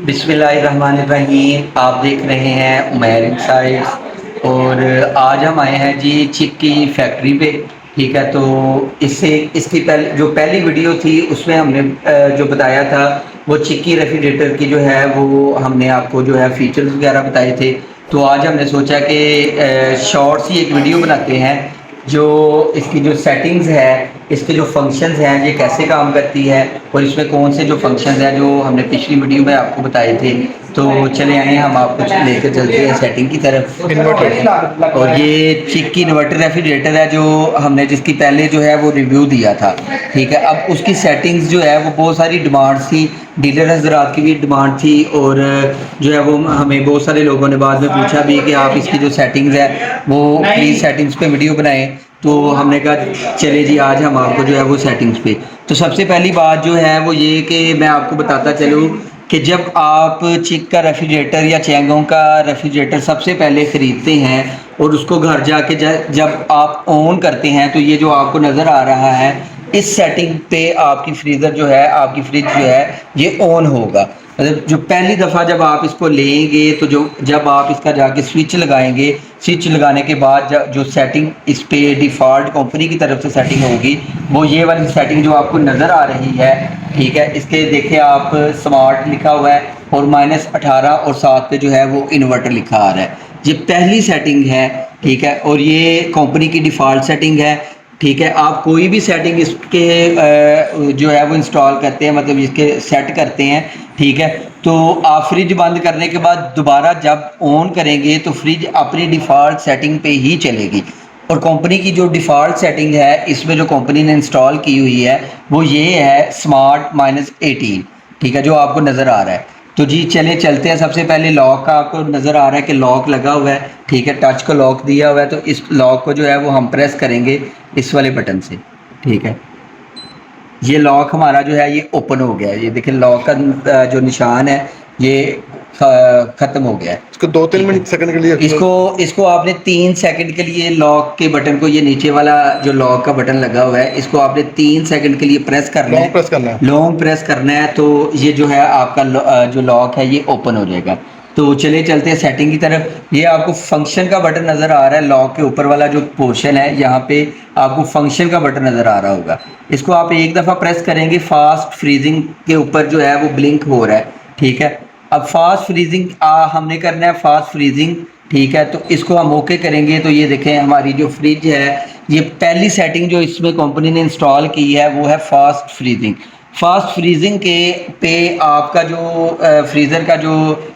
बिस्मिल्लाहिर्रहमानिर्रहीम। आप देख रहे हैं उमैर इनसाइट्स और आज हम आए हैं जी चिक की फैक्ट्री पे। ठीक है, तो इससे इसकी पहली वीडियो थी उसमें हमने जो बताया था वो चिक की रेफ्रिजरेटर की जो है वो हमने आपको जो है फीचर्स वगैरह बताए थे। तो आज हमने सोचा कि शॉर्ट सी एक वीडियो बनाते हैं जो इसकी जो सेटिंग्स है, इसके जो फंक्शंस हैं, ये कैसे काम करती है और इसमें कौन से जो फंक्शंस हैं जो हमने पिछली वीडियो में आपको बताए थे। तो चले आए हम आपको लेकर चलते हैं सेटिंग की तरफ। इन्वर्टर। और ये चिक की इन्वर्टर रेफ्रिजरेटर है जो हमने जिसकी पहले जो है वो रिव्यू दिया था। ठीक है, अब उसकी सेटिंग्स जो है वो बहुत सारी डिमांड थी, डीलर हजरात की भी डिमांड थी और जो है वो हमें बहुत सारे लोगों ने बाद में पूछा भी कि आप इसकी जो सेटिंग्स है वो प्लीज़ सेटिंग्स पे वीडियो बनाएं। तो हमने कहा चले जी आज हम आपको जो है वो सेटिंग्स पे। तो सबसे पहली बात जो है वो ये कि मैं आपको बताता चलूँ कि जब आप चिक का रेफ्रिजरेटर या चैंगों का रेफ्रिजरेटर सबसे पहले ख़रीदते हैं और उसको घर जाके जब आप ऑन करते हैं तो ये जो आपको नज़र आ रहा है इस सेटिंग पे आपकी फ्रीज़र जो है, आपकी फ्रिज जो है ये ऑन होगा। मतलब जो पहली दफ़ा जब आप इसको लेंगे तो जब आप इसका जाके स्विच लगाएंगे, स्विच लगाने के बाद जो सेटिंग इस पे डिफ़ॉल्ट कंपनी की तरफ से सेटिंग होगी वो ये वाली सेटिंग जो आपको नज़र आ रही है। ठीक है, इसके देखिए आप स्मार्ट लिखा हुआ है और -18 और 7 पे जो है वो इन्वर्टर लिखा आ रहा है। ये पहली सेटिंग है। ठीक है, और ये कंपनी की डिफ़ॉल्ट सेटिंग है। ठीक है, आप कोई भी सेटिंग इसके जो है वो इंस्टॉल करते हैं, मतलब इसके सेट करते हैं। ठीक है, तो आप फ्रिज बंद करने के बाद दोबारा जब ऑन करेंगे तो फ्रिज अपनी डिफ़ॉल्ट सेटिंग पे ही चलेगी। और कंपनी की जो डिफ़ॉल्ट सेटिंग है इसमें जो कंपनी ने इंस्टॉल की हुई है वो ये है स्मार्ट -18। ठीक है, जो आपको नज़र आ रहा है। तो जी चले चलते हैं। सबसे पहले लॉक का आपको नज़र आ रहा है कि लॉक लगा हुआ है। ठीक है, टच को लॉक दिया हुआ है तो इस लॉक को जो है वो हम प्रेस करेंगे इस वाले बटन से। ठीक है, ये लॉक हमारा जो है ये ओपन हो गया है। ये देखिए लॉक का जो निशान है ये ख़त्म हो गया है। इसको 2-3 मिनट सेकंड के लिए इसको इसको आपने 3 सेकंड के लिए लॉक के बटन को, ये नीचे वाला जो लॉक का बटन लगा हुआ है इसको आपने 3 सेकंड के लिए प्रेस करना है, लॉन्ग प्रेस करना है। लॉन्ग प्रेस करना है तो ये जो है आपका जो लॉक है ये ओपन हो जाएगा। तो चले चलते हैं सेटिंग की तरफ। ये आपको फंक्शन का बटन नज़र आ रहा है, लॉक के ऊपर वाला जो पोर्शन है यहाँ पे आपको फंक्शन का बटन नज़र आ रहा होगा। इसको आप एक दफ़ा प्रेस करेंगे, फास्ट फ्रीजिंग के ऊपर जो है वो ब्लिंक हो रहा है। ठीक है, अब फास्ट फ्रीजिंग हमने करना है फास्ट फ्रीजिंग। ठीक है, तो इसको हम ओके करेंगे तो ये देखें हमारी जो फ्रिज है ये पहली सेटिंग जो इसमें कंपनी ने इंस्टॉल की है वो है फास्ट फ्रीजिंग। फास्ट फ्रीजिंग के पे आपका जो फ्रीज़र का जो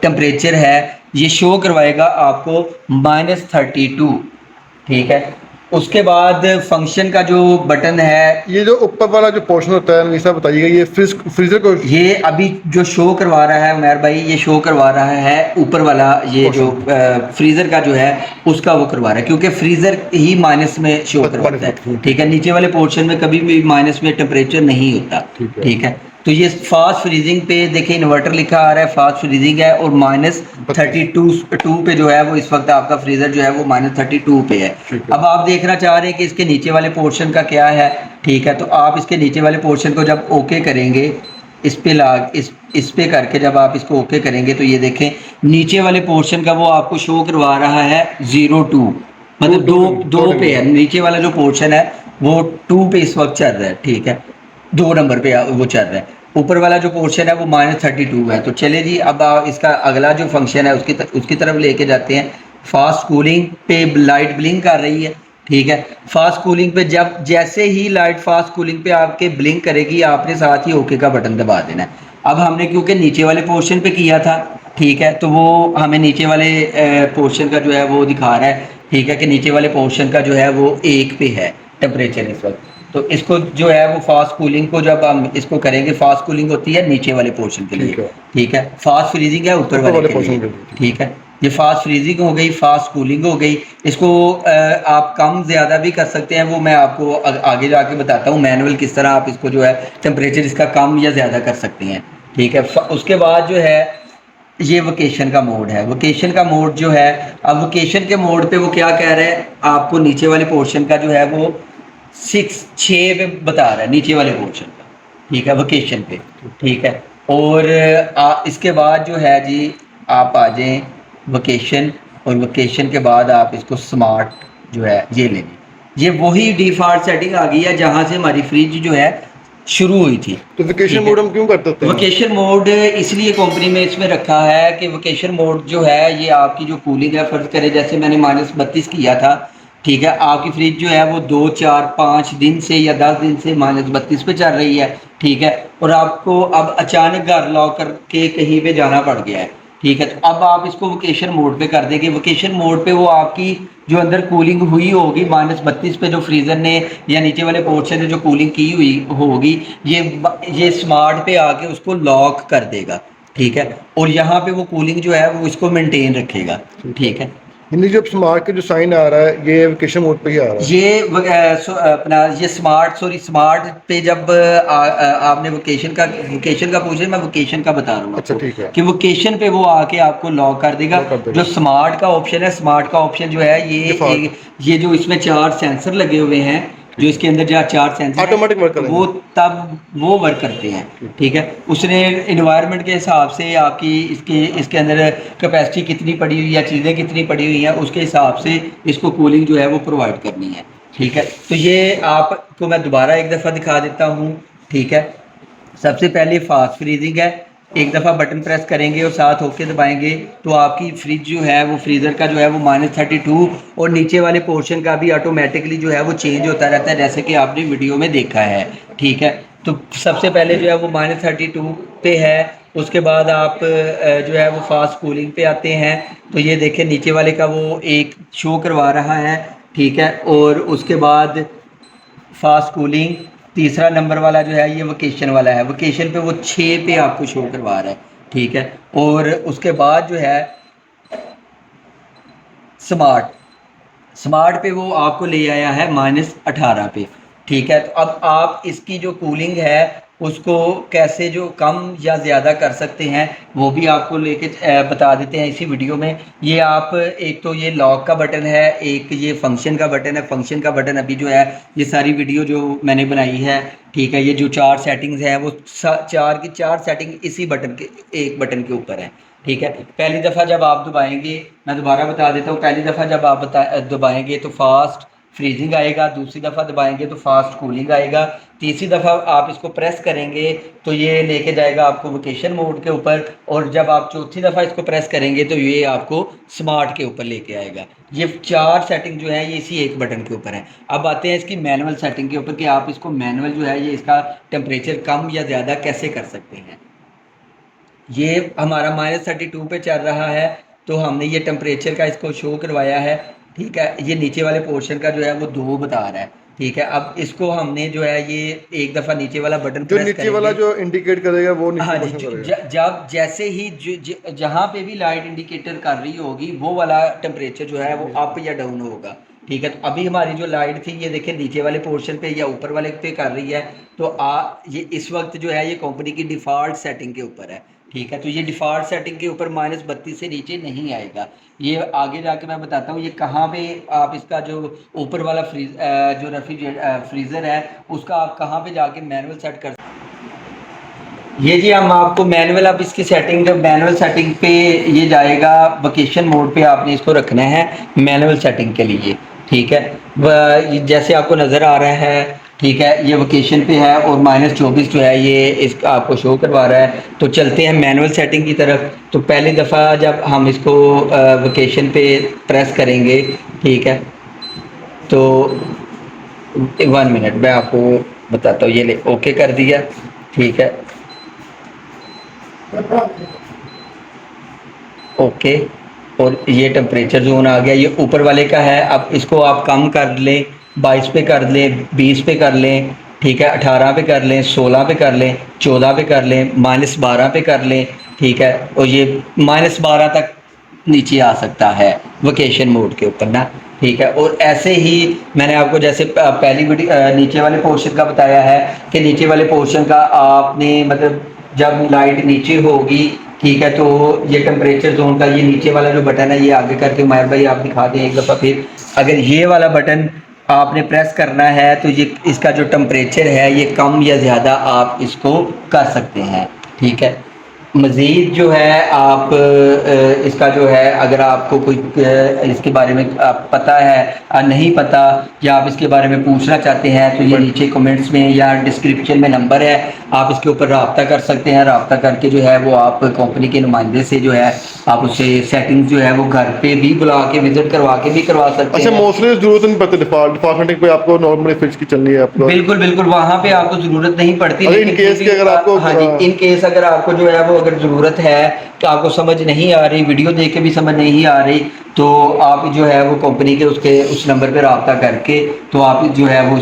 टेम्परेचर है ये शो करवाएगा आपको -32। ठीक है, उसके बाद फंक्शन का जो बटन है ये जो ऊपर वाला जो पोर्शन होता है नवीसा बताइएगा, ये फ्रीजर को ये अभी जो शो करवा रहा है उमर भाई, ये शो करवा रहा है ऊपर वाला ये जो फ्रीज़र का जो है उसका वो करवा रहा है क्योंकि फ्रीज़र ही माइनस में शो करवाता है। ठीक है, नीचे वाले पोर्शन में कभी भी माइनस में टेम्परेचर नहीं होता। ठीक है, तो ये फास्ट फ्रीजिंग पे देखिए इन्वर्टर लिखा आ रहा है, फास्ट फ्रीजिंग है और -32 पे जो है वो इस वक्त आपका फ्रीज़र जो है वो -32 पे है। अब आप देखना चाह रहे हैं कि इसके नीचे वाले पोर्शन का क्या है। ठीक है, तो आप इसके नीचे वाले पोर्शन को जब ओके करेंगे इस पे इस पे करके जब आप इसको ओके करेंगे तो ये देखें नीचे वाले पोर्शन का वो आपको शो करवा रहा है 02, मतलब दो पे है। नीचे वाला जो पोर्शन है वो 2 पे इस वक्त चल रहा है। ठीक है, 2 नंबर पे वो चल रहा है। ऊपर वाला जो पोर्शन है वो -32 है। तो चले जी अब इसका अगला जो फंक्शन है उसकी तरफ लेके जाते हैं। फास्ट कूलिंग पे लाइट ब्लिंक कर रही है। ठीक है, फास्ट कूलिंग पे जब जैसे ही लाइट फास्ट कूलिंग पे आपके ब्लिंक करेगी आपने साथ ही ओके का बटन दबा देना है। अब हमने क्योंकि नीचे वाले पोर्शन पे किया था, ठीक है, तो वो हमें नीचे वाले पोर्शन का जो है वो दिखा रहा है। ठीक है, कि नीचे वाले पोर्शन का जो है वो 1 पे है टेम्परेचर इस वक्त। तो इसको जो है वो फास्ट कूलिंग को जब हम इसको करेंगे, फास्ट कूलिंग होती है नीचे वाले पोर्शन के लिए। ठीक है, फास्ट फ्रीजिंग है ऊपर वाले के लिए। ठीक है, ये फास्ट फ्रीजिंग हो गई, फास्ट कूलिंग हो गई। इसको आप कम ज़्यादा भी कर सकते हैं, वो मैं आपको आगे जाके बताता हूँ मैनुअल किस तरह आप इसको जो है टेम्परेचर इसका कम या ज़्यादा कर सकते हैं। ठीक है, उसके बाद जो है ये वोकेशन का मोड है। वोकेशन का मोड जो है, अब वोकेशन के मोड पे वो क्या कह रहा है आपको नीचे वाले पोर्शन का जो है वो 6 पे बता रहा है नीचे वाले पोर्शन का। ठीक है, वोकेशन पे। ठीक है, और इसके बाद जो है जी आप आ जाएं वोकेशन, और वोकेशन के बाद आप इसको स्मार्ट जो है ये ले लें। ये वही डिफ़ॉल्ट सेटिंग आ गई है जहाँ से हमारी फ्रिज जो है शुरू हुई थी। तो वेकेशन ठीक है, मोड हम क्यों करते हैं? वोकेशन मोड इसलिए कंपनी में इसमें रखा है कि वोकेशन मोड जो है ये आपकी जो कूलिंग है, फ़र्ज़ करें जैसे मैंने -32 किया था, ठीक है, आपकी फ्रिज जो है वो 2 4 5 दिन से या 10 दिन से -32 पे चल रही है, ठीक है, और आपको अब अचानक घर लॉक करके कहीं पे जाना पड़ गया है, ठीक है, तो अब आप इसको वोकेशन मोड पे कर देंगे। वोकेशन मोड पे वो आपकी जो अंदर कूलिंग हुई होगी -32 पे, जो फ्रीज़र ने या नीचे वाले पोर्शन ने जो कूलिंग की हुई होगी, ये स्मार्ट पे आके उसको लॉक कर देगा, ठीक है, और यहाँ पे वो कूलिंग जो है वो इसको मेंटेन रखेगा, ठीक है। यानी जो स्मार्ट के जो साइन आ रहा है ये वेकेशन मोड पे ही आ रहा है। ये अपना ये स्मार्ट पे जब आपने वोकेशन का पूछ रहे, मैं वोकेशन का बता रहा हूँ अच्छा आपको ठीक है। कि वोकेशन पे वो आके आपको लॉक कर देगा। लॉक कर देगा। जो स्मार्ट का ऑप्शन है, स्मार्ट का ऑप्शन जो है Default। ये जो इसमें 4 सेंसर लगे हुए हैं, जो इसके अंदर जो 4 सेंसर Automatic work करेंगे। वो वर्क करते हैं, ठीक है। उसने इन्वायरमेंट के हिसाब से आपकी इसके अंदर कैपेसिटी कितनी पड़ी हुई है, चीज़ें कितनी पड़ी हुई हैं, उसके हिसाब से इसको कूलिंग जो है वो प्रोवाइड करनी है, ठीक है। तो ये आपको मैं दोबारा एक दफ़ा दिखा देता हूँ, ठीक है। सबसे पहले फास्ट फ्रीजिंग है, एक दफ़ा बटन प्रेस करेंगे और साथ होके दबाएंगे तो आपकी फ्रिज जो है वो फ्रीज़र का जो है वो -32 और नीचे वाले पोर्शन का भी ऑटोमेटिकली जो है वो चेंज होता रहता है, जैसे कि आपने वीडियो में देखा है, ठीक है। तो सबसे पहले जो है वो -32 पे है, उसके बाद आप जो है वो फास्ट कूलिंग पे आते हैं, तो ये देखें नीचे वाले का वो एक शो करवा रहा है, ठीक है, और उसके बाद फास्ट कूलिंग तीसरा नंबर वाला जो है ये वोकेशन वाला है, वोकेशन पे वो 6 पे आपको शो करवा रहा है, ठीक है। और उसके बाद जो है स्मार्ट पे वो आपको ले आया है -18 पे, ठीक है। तो अब आप इसकी जो कूलिंग है उसको कैसे जो कम या ज़्यादा कर सकते हैं वो भी आपको लेके बता देते हैं इसी वीडियो में। ये आप एक तो ये लॉक का बटन है, एक ये फंक्शन का बटन है। फंक्शन का बटन अभी जो है ये सारी वीडियो जो मैंने बनाई है, ठीक है, ये जो 4 सेटिंग्स हैं वो 4 की 4 सेटिंग इसी बटन के एक बटन के ऊपर है, ठीक है। पहली दफ़ा जब आप दबाएंगे, मैं दोबारा बता देता हूँ, पहली दफ़ा जब आप दबाएंगे तो फास्ट फ्रीजिंग आएगा, दूसरी दफ़ा दबाएंगे तो फास्ट कूलिंग आएगा, तीसरी दफ़ा आप इसको प्रेस करेंगे तो ये लेके जाएगा आपको वोकेशन मोड के ऊपर, और जब आप चौथी दफ़ा इसको प्रेस करेंगे तो ये आपको स्मार्ट के ऊपर लेके आएगा। ये 4 सेटिंग जो है ये इसी एक बटन के ऊपर है। अब आते हैं इसकी मैनुअल सेटिंग के ऊपर कि आप इसको मैनुअल जो है ये इसका टेम्परेचर कम या ज़्यादा कैसे कर सकते हैं। ये हमारा -32 पे चल रहा है, तो हमने ये टेम्परेचर का इसको शो करवाया है, ठीक है। ये नीचे वाले पोर्शन का जो है वो 2 बता रहा है, ठीक है। अब इसको हमने जो है ये एक दफ़ा नीचे वाला बटन जो प्रेस नीचे करेंगे, वाला जो इंडिकेट करेगा वो नीचे हाँ जी, पोर्शन करेगा। जब जैसे ही जहाँ पे भी लाइट इंडिकेटर कर रही होगी वो वाला टेम्परेचर जो है वो अप या डाउन होगा, ठीक है। तो अभी हमारी जो लाइट थी ये देखें नीचे वाले पोर्शन पे या ऊपर वाले पे कर रही है, तो ये इस वक्त जो है ये कंपनी की डिफ़ॉल्ट सेटिंग के ऊपर है, ठीक है। तो ये डिफ़ॉल्ट सेटिंग के ऊपर -32 से नीचे नहीं आएगा। ये आगे जाके मैं बताता हूँ ये कहाँ पे आप इसका जो ऊपर वाला जो फ्रीज़र है उसका आप कहाँ पे जाके मैनुअल सेट कर। ये जी हम आपको मैनुअल, अब इसकी सेटिंग जब मैनुअल सेटिंग पे ये जाएगा, वोकेशन मोड पे आपने इसको रखना है मैनुअल सेटिंग के लिए, ठीक है। जैसे आपको नज़र आ रहा है, ठीक है, ये वोकेशन पे है और -24 जो है ये इस आपको शो करवा रहा है। तो चलते हैं मैनुअल सेटिंग की तरफ। तो पहली दफ़ा जब हम इसको वोकेशन पे प्रेस करेंगे, ठीक है, तो 1 मिनट मैं आपको बताता हूँ। ये ले ओके कर दिया, ठीक है, ओके, और ये टेम्परेचर जोन आ गया, ये ऊपर वाले का है। अब इसको आप कम कर लें, 22 पे कर लें, 20 पे कर लें, ठीक है, 18 पे कर लें, 16 पे कर लें, 14 पे कर लें, -12 पे कर लें, ठीक है, और ये -12 तक नीचे आ सकता है वोकेशन मोड के ऊपर ना, ठीक है। और ऐसे ही मैंने आपको जैसे पहली वीडियो नीचे वाले पोर्शन का बताया है कि नीचे वाले पोर्शन का आपने मतलब जब लाइट नीचे होगी, ठीक है, तो ये टेम्परेचर जोन का ये नीचे वाला जो बटन है ये आगे करके उमर भाई आप दिखा दें एक दफ़ा फिर। अगर ये वाला बटन आपने प्रेस करना है तो ये इसका जो टेम्परेचर है ये कम या ज़्यादा आप इसको कर सकते हैं, ठीक है। मज़ीद जो है आप इसका जो है अगर आपको कोई इसके बारे में पता है नहीं पता या आप इसके बारे में पूछना चाहते हैं तो ये नीचे कमेंट्स में या डिस्क्रिप्शन में नंबर है, आप इसके ऊपर रब्ता कर सकते हैं। रब्ता करके जो है वो आप कंपनी के नुमाइंदे से जो है आप उससे सेटिंग्स जो है वो घर पे भी बुला के विजिट करवा के भी करवा सकते अच्छा, हैं। मोस्टली जरूरत नहीं पड़ती डिपार्टमेंट पे, आपको नॉर्मली फ्रिज की चलनी है आपको। बिल्कुल बिल्कुल, वहाँ पे आपको ज़रूरत नहीं पड़ती, अरे लेकिन इन केस फिर की भी अगर आपको हाँ जी, इन केस अगर आपको जो है वो अगर ज़रूरत है कि आपको समझ नहीं आ रही, वीडियो देख के भी समझ नहीं आ रही, तो आप जो है वो कंपनी के उसके उस नंबर पे रब्ता करके तो आप जो है वो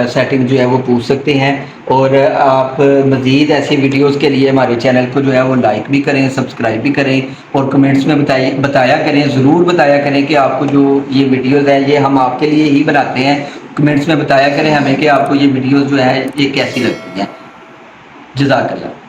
सेटिंग जो है वो पूछ सकते हैं। और आप मज़ीद ऐसी वीडियोस के लिए हमारे चैनल को जो है वो लाइक भी करें, सब्सक्राइब भी करें और कमेंट्स में बताया करें, ज़रूर बताया करें कि आपको जो ये वीडियोस हैं ये हम आपके लिए ही बनाते हैं। कमेंट्स में बताया करें हमें कि आपको ये वीडियोस जो है ये कैसी लगती हैं। जज़ाकल्लाह।